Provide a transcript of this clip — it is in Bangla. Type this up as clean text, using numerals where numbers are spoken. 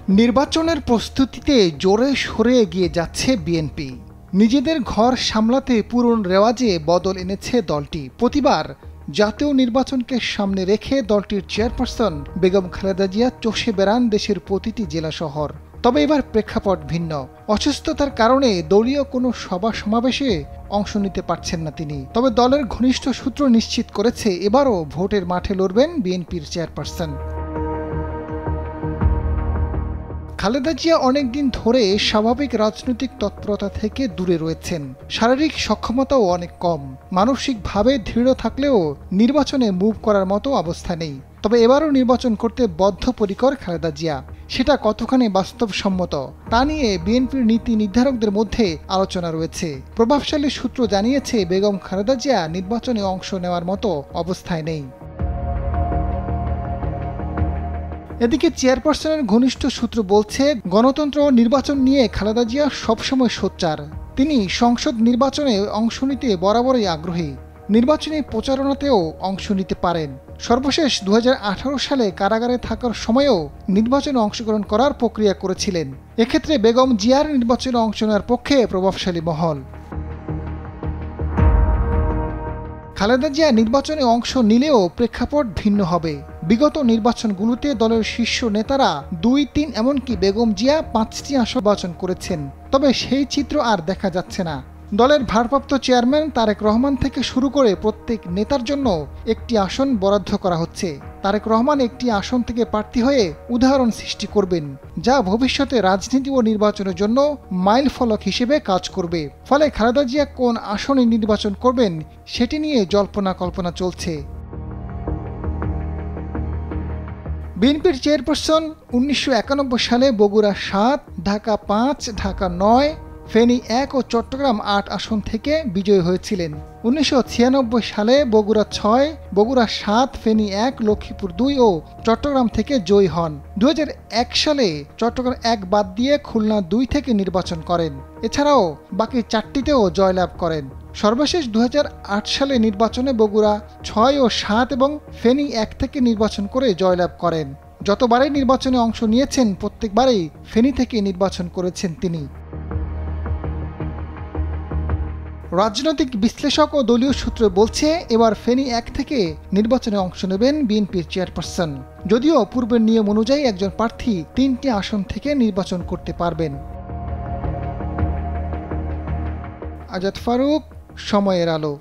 নির্বাচনের প্রস্তুতিতে জোরে সরে এগিয়ে যাচ্ছে বিএনপি। নিজেদের ঘর সামলাতে পুরনো রেওয়াজে বদল এনেছে দলটি। প্রতিবার জাতীয় নির্বাচনকে সামনে রেখে দলটির চেয়ারপারসন বেগম খালেদা জিয়া চষে বেড়ান দেশের প্রতিটি জেলা শহর। তবে এবার প্রেক্ষাপট ভিন্ন। অসুস্থতার কারণে দলীয় কোনো সভা সমাবেশে অংশ নিতে পারছেন না তিনি। তবে দলের ঘনিষ্ঠ সূত্র নিশ্চিত করেছে এবারও ভোটের মাঠে লড়বেন বিএনপির চেয়ারপারসন। খালেদা জিয়া অনেকদিন ধরে স্বাভাবিক রাজনৈতিক তৎপরতা থেকে দূরে রয়েছেন। শারীরিক সক্ষমতাও অনেক কম। মানসিকভাবে দৃঢ় থাকলেও নির্বাচনে মুভ করার মতো অবস্থা নেই। তবে এবারও নির্বাচন করতে বদ্ধপরিকর খালেদা জিয়া। সেটা কতখানি বাস্তবসম্মত তা নিয়ে বিএনপির নীতি নির্ধারকদের মধ্যে আলোচনা রয়েছে। প্রভাবশালী সূত্র জানিয়েছে বেগম খালেদা জিয়া নির্বাচনে অংশ নেওয়ার মতো অবস্থায় নেই। এদিকে চেয়ারপারসনের ঘনিষ্ঠ সূত্র বলছে, গণতন্ত্র নির্বাচন নিয়ে খালেদা জিয়া সবসময় সোচ্চার। তিনি সংসদ নির্বাচনে অংশ নিতে বরাবরই আগ্রহী। নির্বাচনী প্রচারণাতেও অংশ নিতে পারেন। সর্বশেষ 2018 সালে কারাগারে থাকার সময়েও নির্বাচনে অংশগ্রহণ করার প্রক্রিয়া করেছিলেন। এক্ষেত্রে বেগম জিয়ার নির্বাচনে অংশ নেওয়ার পক্ষে প্রভাবশালী মহল। খালেদা জিয়া নির্বাচনে অংশ নিলেও প্রেক্ষাপট ভিন্ন হবে। বিগত নির্বাচনগুলোতে দলের শীর্ষ নেতারা 2-3 এমনকি বেগম জিয়া 5টি আসন নির্বাচন করেছেন। তবে সেই চিত্র আর দেখা যাচ্ছে না। দলের ভারপ্রাপ্ত চেয়ারম্যান তারেক রহমান থেকে শুরু করে প্রত্যেক নেতার জন্য একটি আসন বরাদ্দ করা হচ্ছে। তারেক রহমান একটি আসন থেকে প্রার্থী হয়ে উদাহরণ সৃষ্টি করবেন, যা ভবিষ্যতে রাজনীতি ও নির্বাচনের জন্য মাইল ফলক হিসেবে কাজ করবে। ফলে খালেদা জিয়া কোন আসনে নির্বাচন করবেন সেটি নিয়ে জল্পনা কল্পনা চলছে। বিএনপির চেয়ারপারসন 1991 সালে বগুড়া 7, ঢাকা 5, ঢাকা 9, ফেনী 1 ও চট্টগ্রাম 8 আসন থেকে বিজয়ী হয়েছিলেন। 1996 সালে বগুড়া 6, বগুড়া 7, ফেনী 1, লক্ষ্মীপুর 2 ও চট্টগ্রাম থেকে জয়ী হন। 2001 সালে চট্টগ্রাম 1 বাদ দিয়ে খুলনা 2 থেকে নির্বাচন করেন। এছাড়াও বাকি 4টিতেও জয়লাভ করেন। সর্বশেষ 2008 সালে নির্বাচনে বগুড়া 6 ও 7 এবং ফেনী 1 থেকে নির্বাচন করে জয়লাভ করেন। যতবারই নির্বাচনে অংশ নিয়েছেন প্রত্যেকবারই ফেনী থেকে নির্বাচন করেছেন তিনি। রাজনৈতিক বিশ্লেষক ও দলীয় সূত্র বলছে, এবার ফেনী 1 থেকে নির্বাচনে অংশ নেবেন বিএনপির চেয়ারপারসন। যদিও পূর্বের নিয়ম অনুযায়ী একজন প্রার্থী 3টি আসন থেকে নির্বাচন করতে পারবেন। আজাদ ফারুক, সময়ের আলো।